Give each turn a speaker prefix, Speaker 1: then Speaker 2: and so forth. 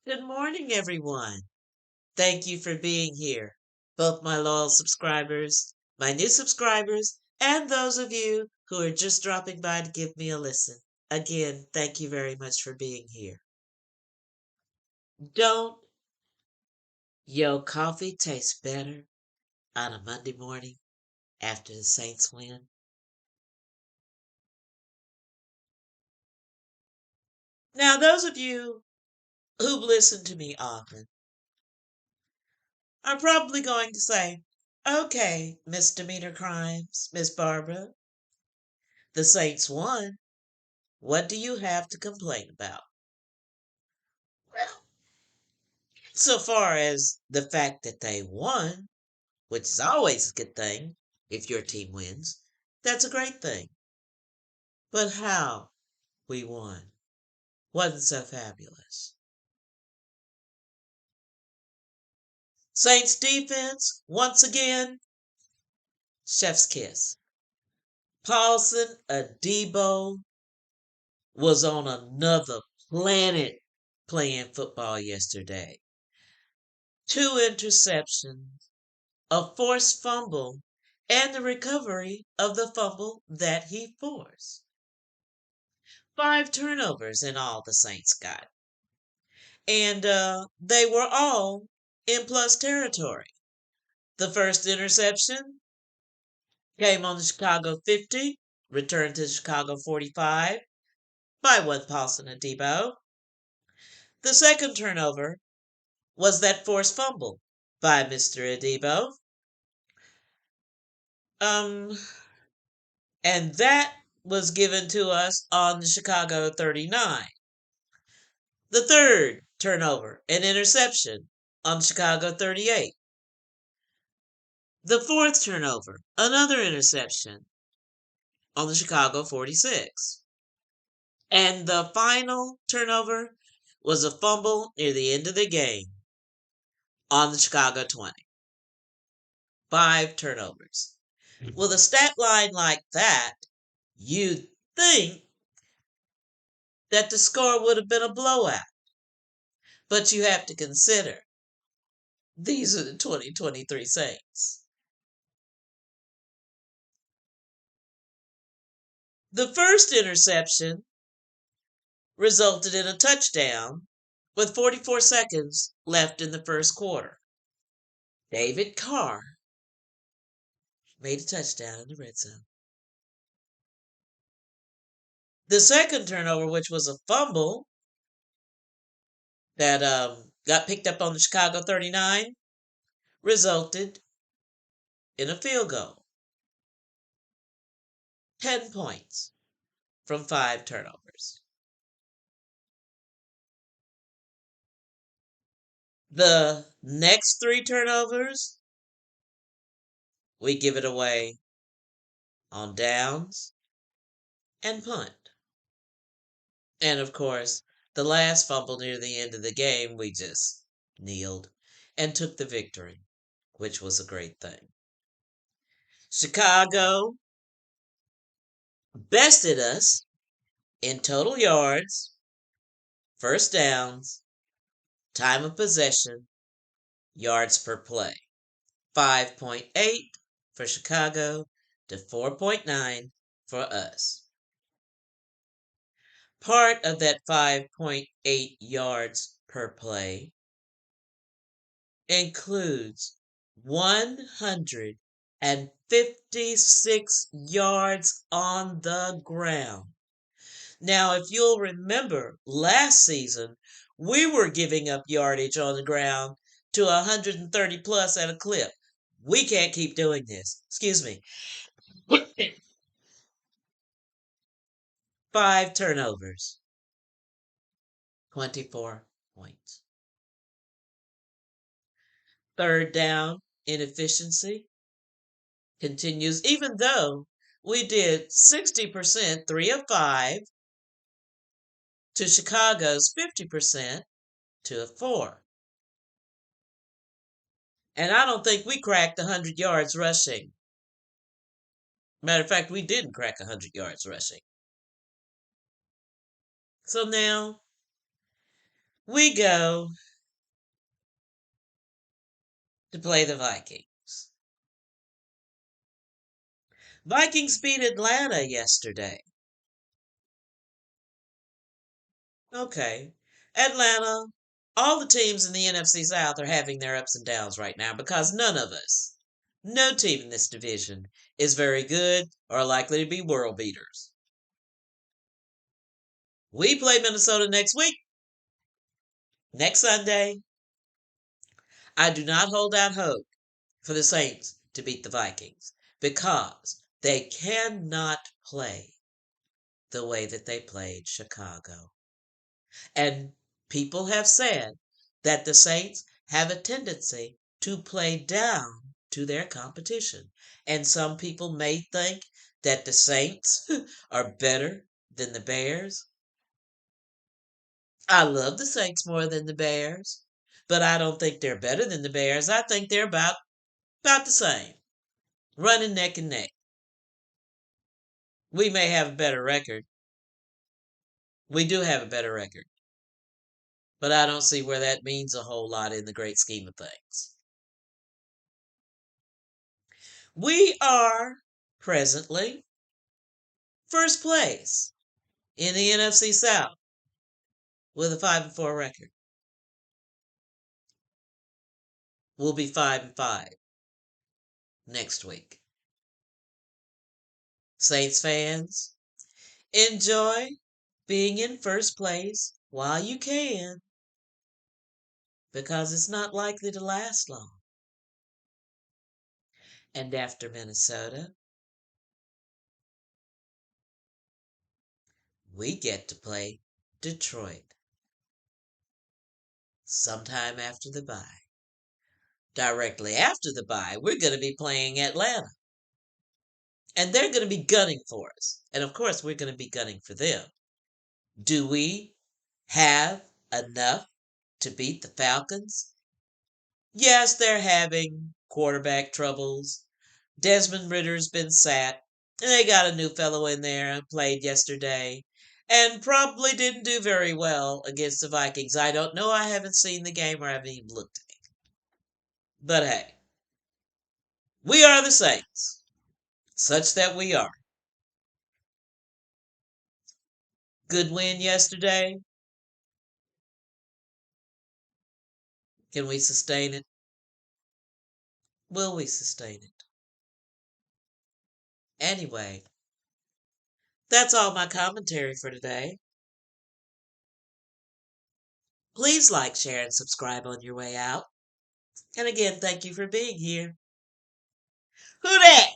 Speaker 1: Good morning, everyone. Thank you for being here, both my loyal subscribers, my new subscribers, and those of you who are just dropping by to give me a listen. Again, thank you very much for being here. Don't your coffee taste better on a Monday morning after the Saints win? Now, those of you who've listened to me often are probably going to say, okay, Misdemeanor Crimes, Miss Barbara, the Saints won. What do you have to complain about? Well, so far as the fact that they won, which is always a good thing if your team wins, that's a great thing. But how we won wasn't so fabulous. Saints defense, once again, chef's kiss. Paulson Adebo was on another planet playing football yesterday. Two interceptions, a forced fumble, and the recovery of the fumble that he forced. Five turnovers in all the Saints got. And they were all in plus territory. The first interception came on the Chicago 50, returned to Chicago 45 by one Paulson Adebo. The second turnover was that forced fumble by Mr. Adebo. Um, and that was given to us on the Chicago 39. The third turnover, an interception on Chicago 38. The fourth turnover, another interception on the Chicago 46. And the final turnover was a fumble near the end of the game on the Chicago 20. Five turnovers. With a stat line like that, you'd think that the score would have been a blowout. But you have to consider these are the 2023 Saints. The first interception resulted in a touchdown with 44 seconds left in the first quarter. David Carr made a touchdown in the red zone. The second turnover, which was a fumble that got picked up on the Chicago 39, resulted in a field goal. 10 points from 5 turnovers. The next 3 turnovers, we give it away on downs and punt. And of course, the last fumble near the end of the game, we just kneeled and took the victory, which was a great thing. Chicago bested us in total yards, first downs, time of possession, yards per play. 5.8 for Chicago to 4.9 for us. Part of that 5.8 yards per play includes 156 yards on the ground. Now, if you'll remember, last season, we were giving up yardage on the ground to 130 plus at a clip. We can't keep doing this. Excuse me. 5 turnovers, 24 points. Third down inefficiency continues, even though we did 60%, 3 of 5, to Chicago's 50%, 2 of 4. And I don't think we cracked 100 yards rushing. Matter of fact, we didn't crack 100 yards rushing. So now, We go to play the Vikings. Vikings beat Atlanta yesterday. Okay. Atlanta, all the teams in the NFC South are having their ups and downs right now because none of us, no team in this division, is very good or likely to be world beaters. We play Minnesota next week, next Sunday. I do not hold out hope for the Saints to beat the Vikings because they cannot play the way that they played Chicago. And people have said that the Saints have a tendency to play down to their competition. And some people may think that the Saints are better than the Bears. I love the Saints more than the Bears, but I don't think they're better than the Bears. I think they're about the same, running neck and neck. We may have a better record. We do have a better record, but I don't see where that means a whole lot in the great scheme of things. We are presently first place in the NFC South with a 5-4 record. We'll be 5-5 next week. Saints fans, enjoy being in first place while you can because it's not likely to last long. And after Minnesota, we get to play Detroit sometime after the bye. Directly after the bye, we're going to be playing Atlanta. And they're going to be gunning for us. And of course, we're going to be gunning for them. Do we have enough to beat the Falcons? Yes, they're having quarterback troubles. Desmond Ritter's been sat, and they got a new fellow in there who played yesterday and probably didn't do very well against the Vikings. I don't know. I haven't seen the game or I haven't even looked at it. But hey, we are the Saints, such that we are. Good win yesterday. Can we sustain it? Will we sustain it? Anyway, that's all my commentary for today. Please like, share, and subscribe on your way out. And again, thank you for being here. Who dat?